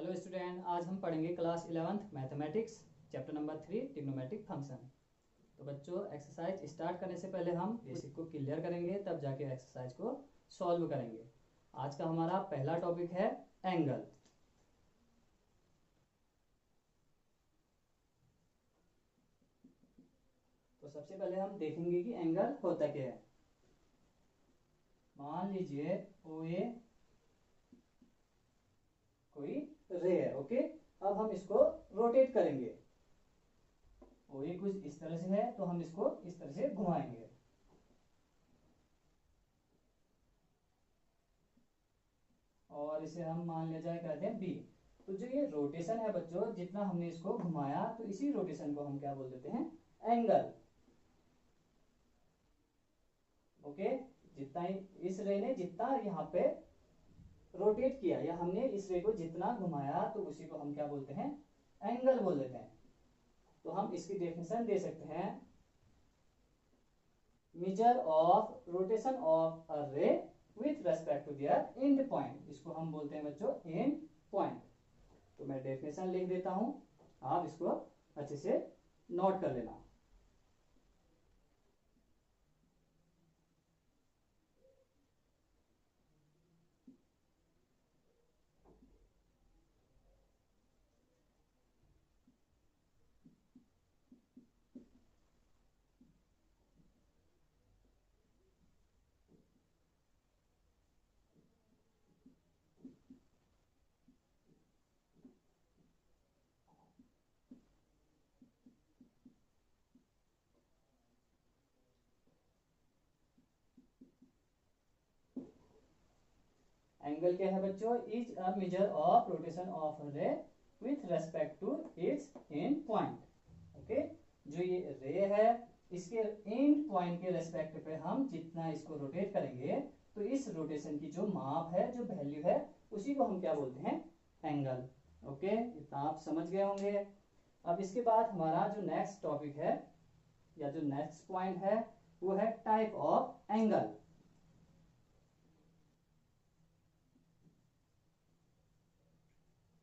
Hello student, आज हम पढ़ेंगे class 11th mathematics chapter number 3 trigonometric function. तो बच्चों, एक्सरसाइज स्टार्ट करने से पहले हम बेसिक को क्लियर करेंगे, तब जाके एक्सरसाइज को सॉल्व करेंगे। आज का हमारा पहला टॉपिक है एंगल। तो सबसे पहले हम देखेंगे कि एंगल होता क्या है। मान लीजिए ओ ए कोई रे है, ओके। अब हम इसको रोटेट करेंगे। ओ ए कुछ इस तरह से है, तो हम इसको इस तरह से घुमाएंगे। और इसे हम मान लिया जाए कहते हैं बी। तो जो ये रोटेशन है बच्चों, जितना हमने इसको घुमाया, तो इसी रोटेशन को हम क्या बोल देते हैं, एंगल। ओके। जितना ही इस रे ने जितना यहाँ पे रोटेट किया, या हमने इस रे को जितना घुमाया, तो उसी को हम क्या बोलते हैं, एंगल बोल देते हैं। तो हम इसकी डेफिनेशन दे सकते हैं, measure of rotation of a ray with respect to their end point. इसको हम बोलते हैं बच्चों एंड पॉइंट। तो मैं डेफिनेशन लिख देता हूं, आप इसको अच्छे से नोट कर लेना। एंगल क्या है बच्चों, is a measure of rotation of ray with respect to its end point. Okay. जो ये रे है, इसके एंड पॉइंट के रेस्पेक्ट पे हम जितना इसको रोटेट करेंगे, तो इस रोटेशन की जो माप है, जो वैल्यू है, उसी को हम क्या बोलते हैं, एंगल। ओके, इतना आप समझ गए होंगे। अब इसके बाद हमारा जो नेक्स्ट टॉपिक है, या जो नेक्स्ट पॉइंट है, वो है type of angle.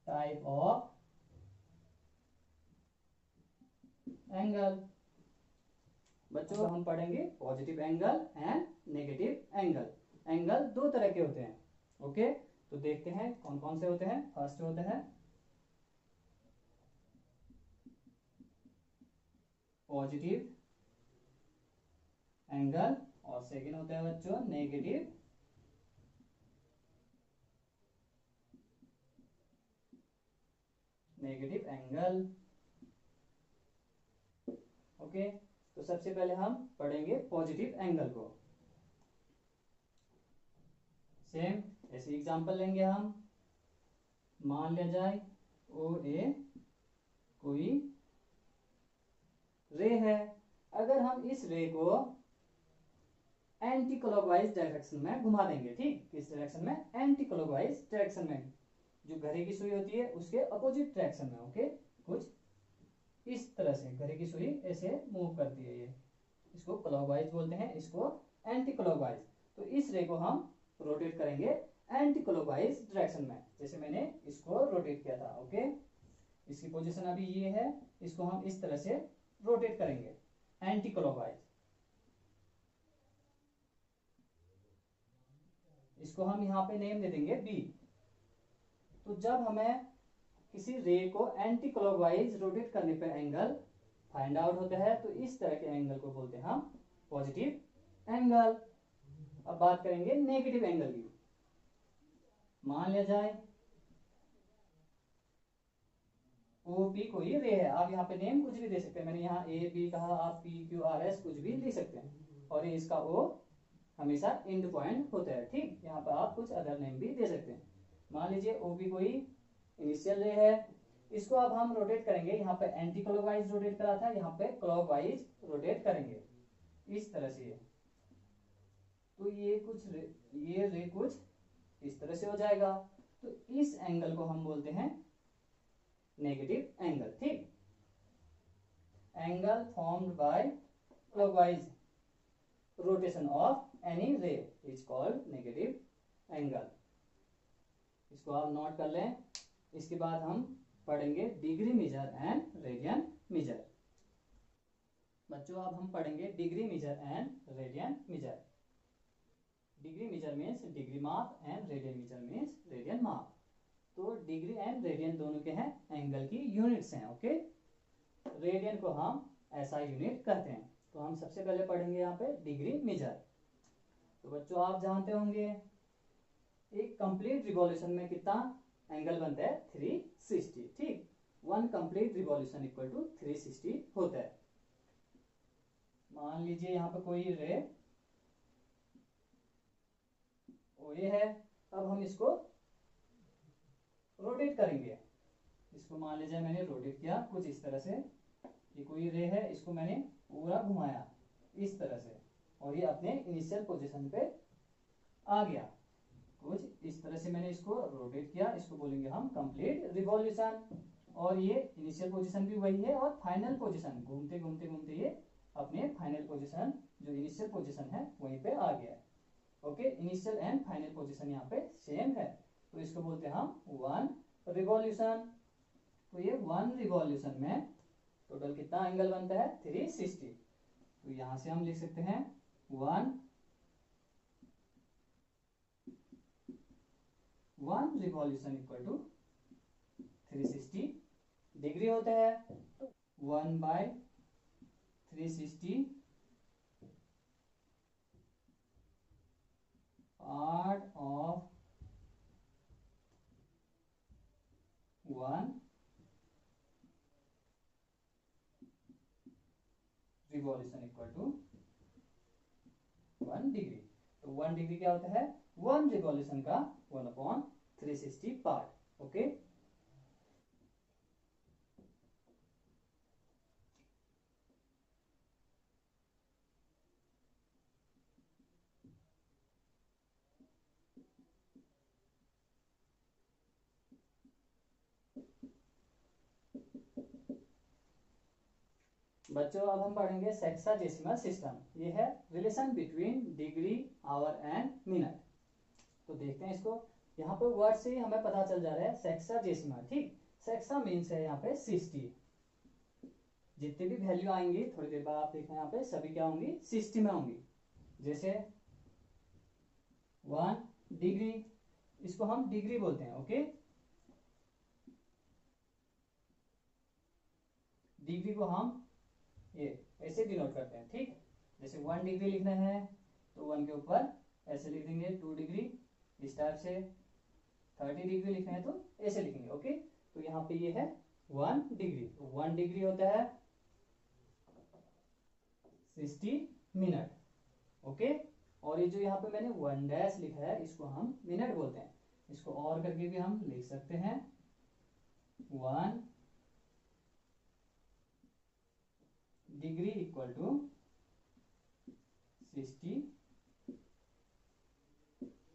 Type of angle. बच्चों, हम पढ़ेंगे positive angle and negative angle. Angle दो तरह के होते हैं। ओके। तो देखते हैं कौन कौन से होते हैं। फर्स्ट होते हैं पॉजिटिव एंगल, और सेकंड होता है बच्चों नेगेटिव एंगल। ओके। तो सबसे पहले हम पढ़ेंगे पॉजिटिव एंगल को। सेम ऐसे एग्जांपल लेंगे हम। मान लिया जाए ओ ए कोई रे है। अगर हम इस रे को एंटी क्लॉकवाइज डायरेक्शन में घुमा देंगे, ठीक, किस डायरेक्शन में, एंटी क्लॉकवाइज डायरेक्शन में, जो घड़ी की सुई होती है उसके अपोजिट डायरेक्शन में। ओके। कुछ इस तरह से घड़ी की सुई ऐसे मूव करती है, ये इसको क्लॉकवाइज बोलते हैं, इसको एंटी क्लॉकवाइज। तो इस रे को हम रोटेट करेंगे एंटी क्लॉकवाइज डायरेक्शन में, जैसे मैंने इसको रोटेट किया था। ओके। इसकी पोजीशन अभी ये है, इसको हम इस तरह से रोटेट करेंगे एंटी क्लॉकवाइज। इसको हम यहाँ पे नेम दे देंगे बी। तो जब हमें किसी रे को एंटी क्लॉकवाइज रोटेट करने पर एंगल फाइंड आउट होता है, तो इस तरह के एंगल को बोलते हैं हम पॉजिटिव एंगल। अब बात करेंगे नेगेटिव एंगल की। मान लिया जाए ओपी कोई रे है। आप यहाँ पे नेम कुछ भी दे सकते हैं, मैंने यहाँ ए बी कहा, आप पी क्यू आर एस कुछ भी लिख सकते हैं, और ये इसका ओ हमेशा एंड पॉइंट होता है, ठीक। यहाँ पर आप कुछ अदर नेम भी दे सकते हैं। मान लीजिए ओपी कोई इनिशियल रे है। इसको अब हम रोटेट करेंगे, यहाँ पे एंटी क्लॉकवाइज रोटेट करा था, यहाँ पे क्लॉकवाइज रोटेट करेंगे इस तरह से। तो ये रे कुछ इस तरह से हो जाएगा। तो इस एंगल को हम बोलते हैं नेगेटिव एंगल, ठीक। Angle formed by clockwise rotation of any ray is called negative angle. इसको आप नोट कर लें। इसके बाद हम पढ़ेंगे degree measure and radian measure. बच्चों अब हम पढ़ेंगे degree measure and radian measure. Degree measure means degree माप and radian measure means radian माप। तो डिग्री एंड रेडियन दोनों के हैं एंगल की यूनिट्स हैं। ओके, रेडियन को हम ऐसा यूनिट कहते हैं। तो हम सबसे पहले पढ़ेंगे यहाँ पे डिग्री मेजर। तो बच्चों आप जानते होंगे एक कंप्लीट रिवॉल्यूशन में कितना एंगल बनता है 360। ठीक, 1 कंप्लीट रिवॉल्यूशन इक्वल टू 360 होता है। मान लीजिए यहाँ पे कोई रे OA है, अब हम इसको रोटेट करेंगे। इसको मान लीजिए मैंने रोटेट किया कुछ इस तरह से, ये कोई रे है, इसको मैंने पूरा घुमाया इस तरह से और ये अपने इनिशियल पोजीशन पे आ गया। कुछ इस तरह से मैंने इसको रोटेट किया, इसको बोलेंगे हम कंप्लीट रिवॉल्यूशन। और ये इनिशियल पोजीशन भी वही है और फाइनल पोजीशन घूमते घूमते घूमते ये अपने फाइनल पोजीशन जो इनिशियल पोजीशन है वहीं पे आ गया है। Okay, initial and final position यहाँ पे सेम है, तो इसको बोलते हैं हम 1 रिवॉल्यूशन। तो ये 1 रिवॉल्यूशन में टोटल कितना एंगल बनता है 360। तो यहां से हम लिख सकते हैं 1 रिवॉल्यूशन इक्वल टू 360 डिग्री होता है। 1/360 part of 1 revolution equal to 1 degree. तो 1 डिग्री क्या होता है 1 रिवॉल्यूशन का 1/360 पार्ट। ओके, बच्चों अब हम पढ़ेंगे सेक्साडेसिमल सिस्टम। ये है relation between degree, our and minute. तो देखते हैं इसको, यहाँ पे वर्ड से ही हमें पता चल जा रहा है सेक्साडेसिमल। ठीक, सेक्सा मीन्स है यहाँ पे 60। जितनी भी वैल्यू आएंगी थोड़ी देर बाद आप देखना, यहाँ पे सभी क्या होंगी 60 में होंगी। जैसे 1 डिग्री, इसको हम डिग्री बोलते हैं। ओके, डिग्री को हम ये ऐसे डिनोट करते हैं। ठीक, जैसे 1 डिग्री लिखना है तो 1 के ऊपर ऐसे लिख देंगे 2 डिग्री, इस टाइप से 30 डिग्री लिखना है तो ऐसे लिखेंगे। ओके, तो यहाँ पे ये है 1 डिग्री। तो 1 डिग्री होता है 60 मिनट। ओके, और ये जो यहाँ पे मैंने 1 डैश लिखा है इसको हम मिनट बोलते हैं। इसको और करके भी हम लिख सकते हैं 1 degree equal to 60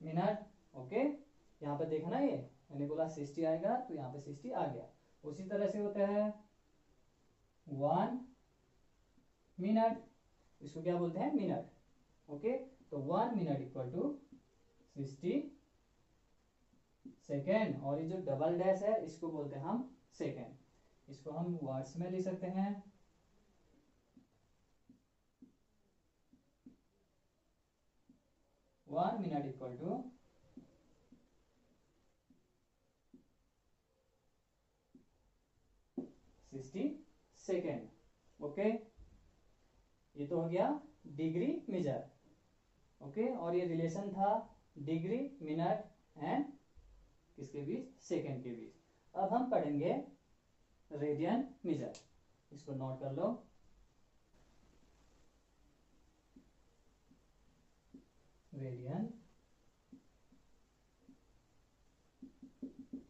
minute. Okay, यहाँ पे देखना, ये मैंने बोला 60 आएगा तो यहाँ पे 60 आ गया। उसी तरह से होता है 1 मिनट, इसको क्या बोलते हैं मिनट। ओके, तो 1 मिनट इक्वल टू 60 सेकेंड। और ये जो डबल डैश है इसको बोलते हैं हम सेकेंड। इसको हम वर्ड्स में लिख सकते हैं 1 minute equal to 60 second. Okay, ये तो हो गया डिग्री मेजर। ओके, और ये रिलेशन था डिग्री, मिनट एंड किसके बीच, सेकेंड के बीच। अब हम पढ़ेंगे रेडियन मेजर, इसको नोट कर लो। Radian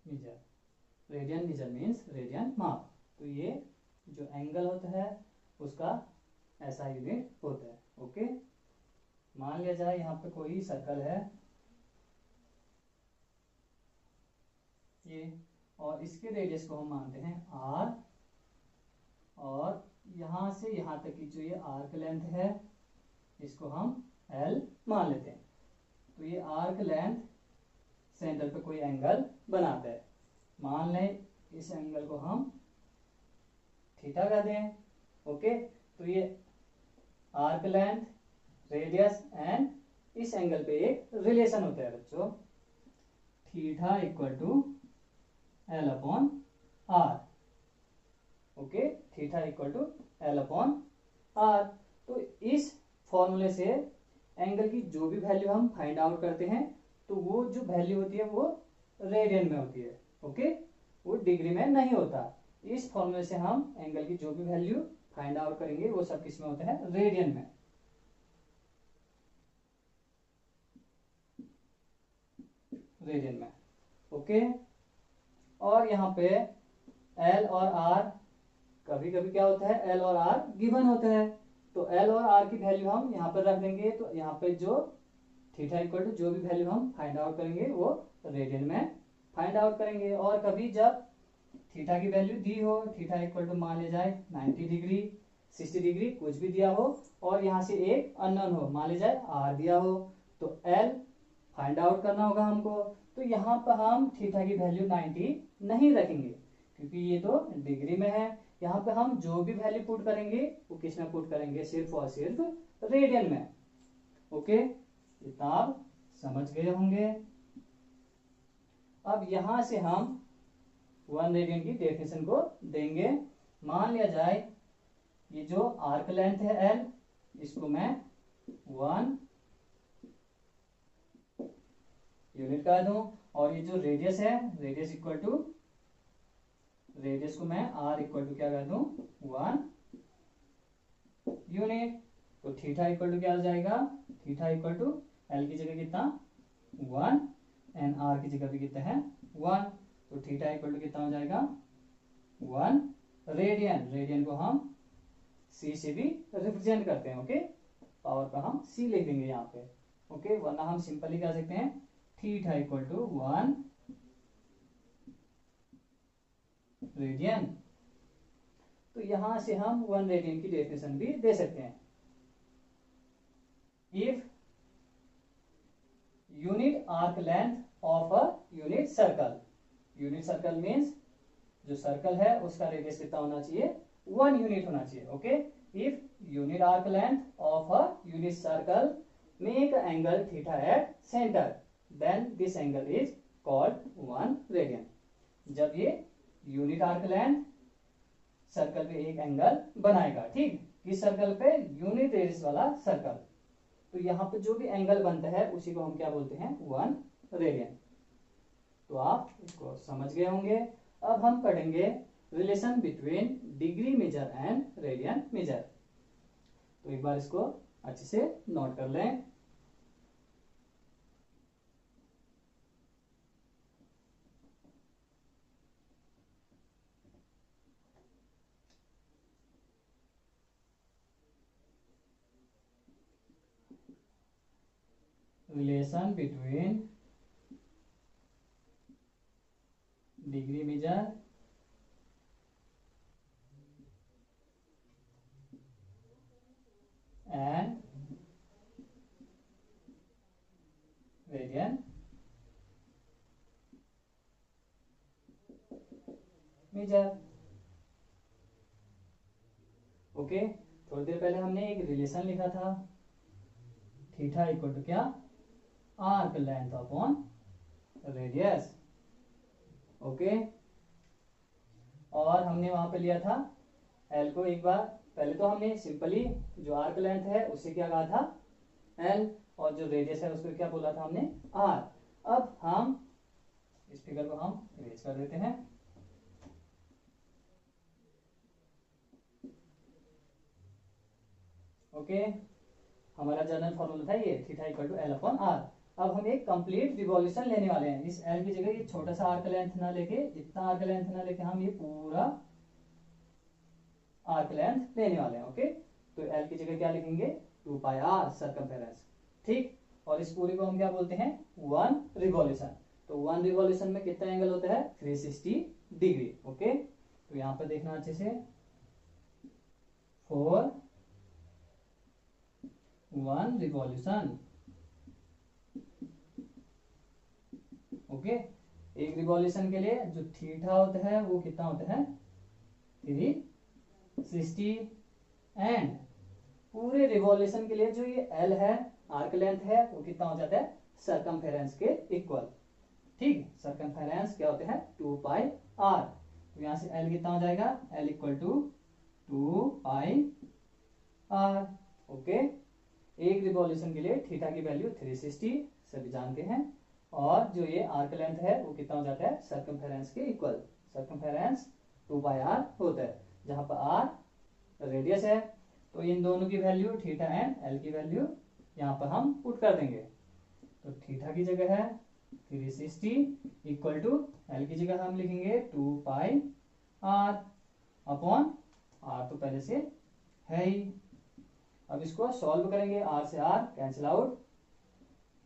measure, radian measure means radian माप। तो ये जो एंगल होता है उसका ऐसा यूनिट होता है। ओके, मान लिया जाए यहाँ पे कोई सर्कल है ये, और इसके रेडियस को हम मानते हैं r, और यहाँ से यहाँ तक की जो ये आर्क लेंथ है इसको हम l मान लेते हैं। तो ये आर्क लेंथ सेंटर पे कोई एंगल बनाता है। मान लें इस एंगल को हम थीटा कहते हैं। ओके, तो ये आर्क लेंथ, रेडियस एंड इस एंगल पे एक रिलेशन होता है बच्चों, theta equal to L upon R. Okay, theta equal to L upon R. तो इस फॉर्मूले से एंगल की जो भी वैल्यू हम फाइंड आउट करते हैं तो वो जो वैल्यू होती है वो रेडियन में होती है। ओके, वो डिग्री में नहीं होता। इस फॉर्मूले से हम एंगल की जो भी वैल्यू फाइंड आउट करेंगे वो सब किस में होता है, रेडियन में। रेडियन में। ओके, और यहाँ पे एल और आर, कभी कभी क्या होता है एल और आर गिवन होता है, तो एल और आर की वैल्यू हम यहाँ पर रख देंगे। तो यहाँ पे जो थीटा इक्वल टू जो भी वैल्यू हम फाइंड आउट करेंगे वो रेडियन में फाइंड आउट करेंगे। और कभी जब थीटा की वैल्यू दी हो, थीटा इक्वल टू मान लिया जाए 90 डिग्री, 60 डिग्री, कुछ भी दिया हो, और यहाँ से एक अननोन हो, मान लिया जाए आर दिया हो, तो एल फाइंड आउट करना होगा हमको। तो यहाँ पर हम थीटा की वैल्यू 90 नहीं रखेंगे क्योंकि ये तो डिग्री में है। यहाँ पे हम जो भी वैल्यू पुट करेंगे वो किस में पुट करेंगे, सिर्फ और सिर्फ रेडियन में। ओके, इतना आप समझ गए होंगे। अब यहां से हम 1 रेडियन की डेफिनेशन को देंगे। मान लिया जाए ये जो आर्क लेंथ है एल, इसको मैं 1 यूनिट कह दूं, और ये जो रेडियस है, रेडियस इक्वल टू, रेडियस को मैं आर इक्वल टू क्या कह दूं, 1 यूनिट। तो थीटा इक्वल टू क्या आ जाएगा, थीटा इक्वल टू एल की जगह कितना 1 एंड आर की जगह भी कितना है 1। तो थीटा इक्वल टू कितना हो जाएगा 1 रेडियन। रेडियन को हम सी से भी रिप्रेजेंट करते हैं। ओके, पावर का हम सी लिख देंगे यहाँ पे। ओके, वरना हम सिंपली कह सकते हैं थीटा इक्वल टू 1 रेडियन। तो यहां से हम 1 रेडियन की डेफिनेशन भी दे सकते हैं। If unit arc length of a unit circle, unit circle means जो सर्कल है उसका रेडियस कितना होना चाहिए, 1 यूनिट होना चाहिए। Okay, if unit arc length of a unit circle make angle theta at center then this angle is called 1 radian. जब ये यूनिट आर्क लेंथ सर्कल पे एक एंगल बनाएगा, ठीक, किस सर्कल पे, यूनिट रेडियस वाला सर्कल, तो यहाँ पे जो भी एंगल बनता है उसी को हम क्या बोलते हैं 1 रेडियन। तो आप इसको समझ गए होंगे। अब हम पढ़ेंगे relation between degree measure and radian measure. तो एक बार इसको अच्छे से नोट कर लें। Relation between degree measure and radian measure. Okay, थोड़ी देर पहले हमने एक रिलेशन लिखा था, थीटा इक्वल टू क्या, arc length upon radius. Okay, और हमने वहां पे लिया था एल को, एक बार पहले तो हमने सिंपली जो आर्क लेंथ है उसे क्या कहा था एल, और जो रेडियस है उसको क्या बोला था हमने आर। अब हम इस फिगर को हम इरेज कर देते हैं। ओके, हमारा जनरल फॉर्मूला था ये, theta equal to L upon R. अब हम एक कंप्लीट रिवॉल्यूशन लेने वाले हैं। इस एल की जगह ये छोटा सा आर्क लेंथ ना लेके, इतना आर्क लेंथ ना लेके, हम ये पूरा आर्क लेंथ लेने वाले हैं। ओके, तो एल की जगह क्या लिखेंगे 2 पाई आर सर्कमफेरेंस, ठीक, और इस पूरे को हम क्या बोलते हैं 1 रिवॉल्यूशन। तो 1 रिवॉल्यूशन में कितना एंगल होता है 360 डिग्री। ओके, तो यहां पर देखना अच्छे से, 4 1 रिवॉल्यूशन। ओके, एक रिवॉल्यूशन के लिए जो थीटा होता है वो कितना होता है 360 एंड पूरे रिवॉल्यूशन के लिए जो ये एल है आर्क लेंथ है वो कितना हो जाता है सरकमफेरेंस के इक्वल। ठीक, सरकमफेरेंस क्या होता है 2 पाई आर। तो यहां से एल कितना हो जाएगा L equal to 2 pi R. Okay, एक रिवॉल्यूशन के लिए थीटा की वैल्यू 360 सभी जानते हैं और जो ये आर्क लेंथ है वो कितना हो जाता है सरकमफेरेंस के इक्वल। सरकमफेरेंस 2 पाई आर होता है जहां पर आर रेडियस है। तो इन दोनों की वैल्यू थीटा एंड एल की वैल्यू यहाँ पर हम पुट कर देंगे। तो थीटा की जगह है 360 इक्वल टू एल की जगह हम लिखेंगे 2 पाई आर अपॉन आर तो पहले से है ही। अब इसको सॉल्व करेंगे, आर से आर कैंसिल आउट,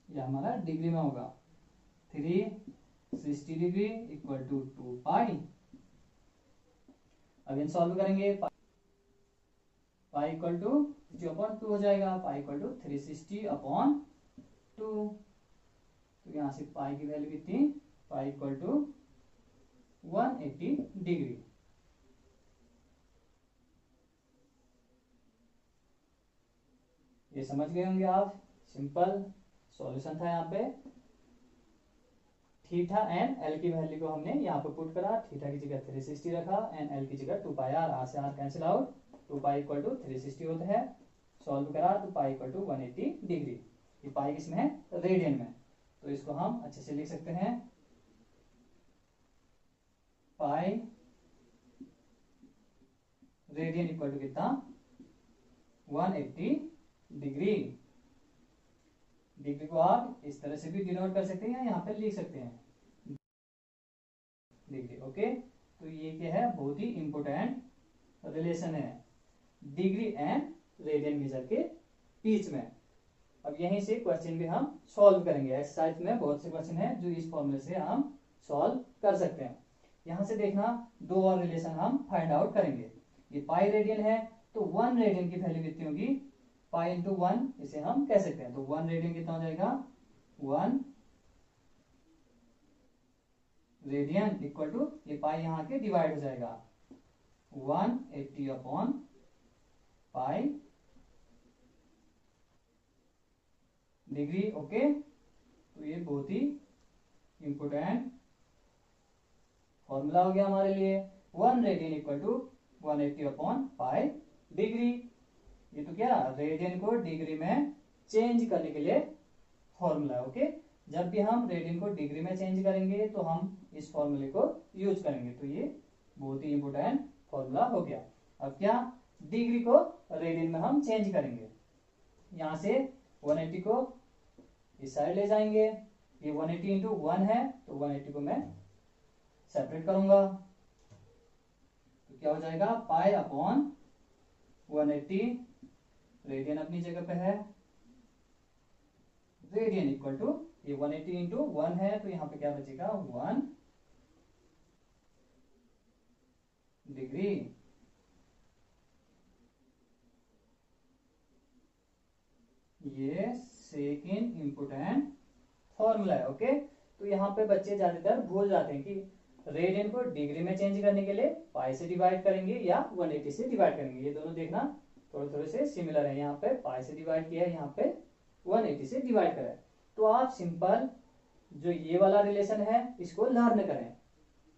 यह हमारा डिग्री में होगा 360 डिग्री इक्वल टू 2 पाई। अब इन सॉल्व करेंगे पाई इक्वल टू 2 हो जाएगा, पाई इक्वल टू 360 अपॉन 2। तो यहां से पाई की वैल्यू कितनी पाई इक्वल टू 180 डिग्री। ये समझ गए होंगे आप, सिंपल सॉल्यूशन था। यहाँ पे थीटा एंड एल की वैल्यू को हमने यहाँ पे पुट करा, थीटा की जगह 360 रखा एंड एल की जगह 2 पाई आर, आर से R cancel out, 2 pi equal to 360 होता है। सॉल्व करा तो पाई इक्वल टू 180 डिग्री। ये पाई किसमें है रेडियन में, तो इसको हम अच्छे से लिख सकते हैं पाई रेडियन इक्वल टू कितना 180 डिग्री। डिग्री को आप इस तरह से भी डिनोट कर सकते हैं या यहाँ पे लिख सकते हैं डिग्री। ओके, तो ये क्या है बहुत ही इंपोर्टेंट रिलेशन है डिग्री एंड रेडियन मीटर के बीच में। अब यहीं से क्वेश्चन भी हम सॉल्व करेंगे। एक्सरसाइज में बहुत से क्वेश्चन है जो इस फॉर्मूले से हम सॉल्व कर सकते हैं। यहां से देखना दो और रिलेशन हम फाइंड आउट करेंगे। ये पाई रेडियन है तो 1 रेडियन की वैल्यू कितनी होगी पाई इंटू 1 इसे हम कह सकते हैं। तो 1 रेडियन कितना हो जाएगा 1 रेडियन इक्वल टू ये पाई यहाँ के डिवाइड हो जाएगा 180 अपॉन पाई डिग्री। ओके, तो ये बहुत ही इंपोर्टेंट फॉर्मूला हो गया हमारे लिए। 1 radian equal to 180 upon pi degree. ये तो क्या रेडियन को डिग्री में चेंज करने के लिए फॉर्मूला है। ओके, जब भी हम रेडियन को डिग्री में चेंज करेंगे तो हम इस फॉर्मूले को यूज करेंगे। तो ये बहुत ही इंपोर्टेंट फॉर्मूला हो गया। अब क्या डिग्री को रेडियन में हम चेंज करेंगे। यहां से 180 को इस साइड ले जाएंगे, ये 180 इंटू 1 है तो 180 को मैं सेपरेट करूंगा तो क्या हो जाएगा पाई अपॉन 180 रेडियन अपनी जगह पे है। रेडियन इक्वल टू ये 180 इंटू 1 है तो यहां पे क्या बचेगा 1 डिग्री। ये सेकंड इंपोर्टेंट फॉर्मूला है। ओके, तो यहाँ पे बच्चे ज्यादातर भूल जाते हैं कि रेडियन को डिग्री में चेंज करने के लिए पाई से डिवाइड करेंगे या 180 से डिवाइड करेंगे। ये दोनों देखना थोड़े थोड़े से सिमिलर है। यहाँ पे पाई से डिवाइड किया है, यहाँ पे 180 से डिवाइड करा है। तो आप सिंपल जो ये वाला रिलेशन है इसको लर्न करें।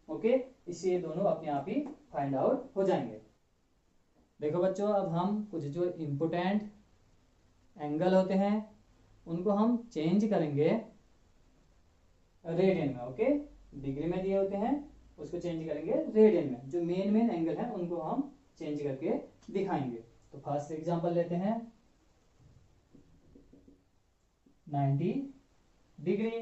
ओके, इससे ये दोनों अपने आप ही फाइंड आउट हो जाएंगे। देखो बच्चों, अब हम कुछ जो इम्पोर्टेंट एंगल होते हैं उनको हम चेंज करेंगे रेडियन में। ओके, डिग्री में दिए होते हैं उसको चेंज करेंगे रेडियन में। जो मेन मेन एंगल है उनको हम चेंज करके दिखाएंगे। तो फर्स्ट एग्जांपल लेते हैं 90 डिग्री।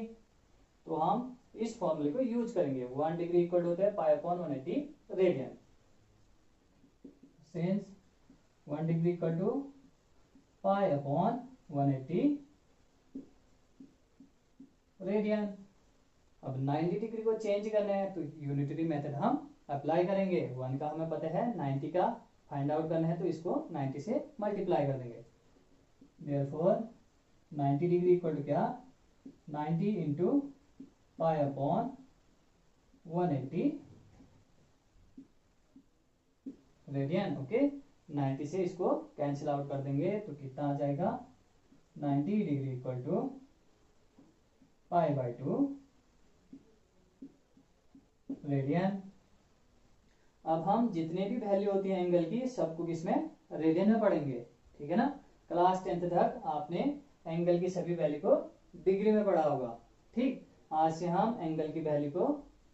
तो हम इस फॉर्मूले को यूज करेंगे। 1 डिग्री इक्वल होता है pi upon 180 radian. Since 1 degree equal to pi upon 180 radian. अब 90 डिग्री को चेंज करना है तो यूनिटरी मेथड हम अप्लाई करेंगे। 1 का हमें पता है, 90 का फाइंड आउट करना है तो इसको 90 से मल्टीप्लाई कर देंगे। देयरफॉर 90 डिग्री इक्वल टू क्या 90 into pi upon 180 radian. Okay, 90 से इसको कैंसिल आउट कर देंगे तो कितना आ जाएगा, 90 डिग्री इक्वल टू π/2 रेडियन। अब हम जितने भी वैल्यू होती है एंगल की सबको किसमें, रेडियन में पढ़ेंगे, ठीक है ना। क्लास 10th तक आपने एंगल की सभी वैल्यू को डिग्री में पढ़ा होगा, ठीक। आज से हम एंगल की वैल्यू को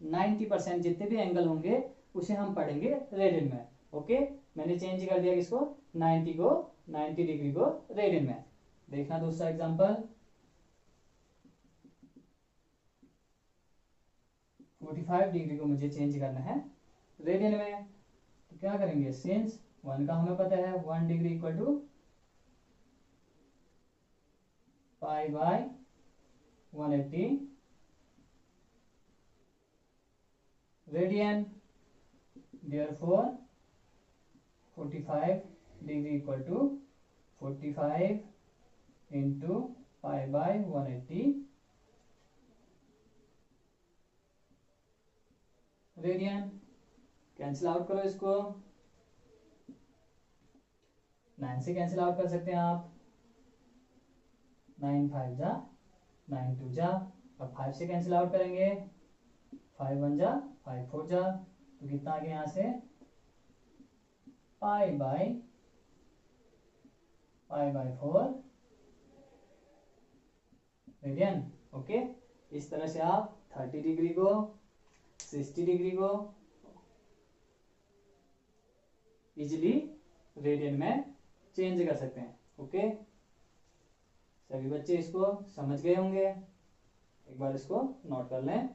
90% जितने भी एंगल होंगे उसे हम पढ़ेंगे रेडियन में। ओके, मैंने चेंज कर दिया किसको, 90 डिग्री को रेडियन में। देखना दूसरा एग्जांपल, 45 डिग्री को मुझे चेंज करना है रेडियन में। तो क्या करेंगे, सिंस 1 का हमें पता है 1 degree equal to π/180 radian, therefore 45 degree equal to 45 into π/180 radian. Cancel out करो इसको, 9 से कैंसिल आउट कर सकते हैं आप, 9 5 जा 9 2 जा। अब 5 से कैंसिल आउट करेंगे, 5 1 जा 5 4 जा, तो कितना आ गया यहाँ से, π/4 रेडियन। ओके, इस तरह से आप 30 डिग्री को 60 डिग्री को इजिली रेडियन में चेंज कर सकते हैं। ओके, सभी बच्चे इसको समझ गए होंगे, एक बार इसको नोट कर लें।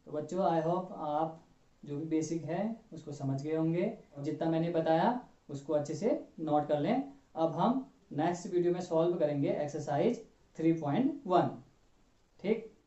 तो बच्चों आई होप आप जो भी बेसिक है उसको समझ गए होंगे, और जितना मैंने बताया उसको अच्छे से नोट कर लें। अब हम नेक्स्ट वीडियो में सॉल्व करेंगे एक्सरसाइज 3.1, ठीक।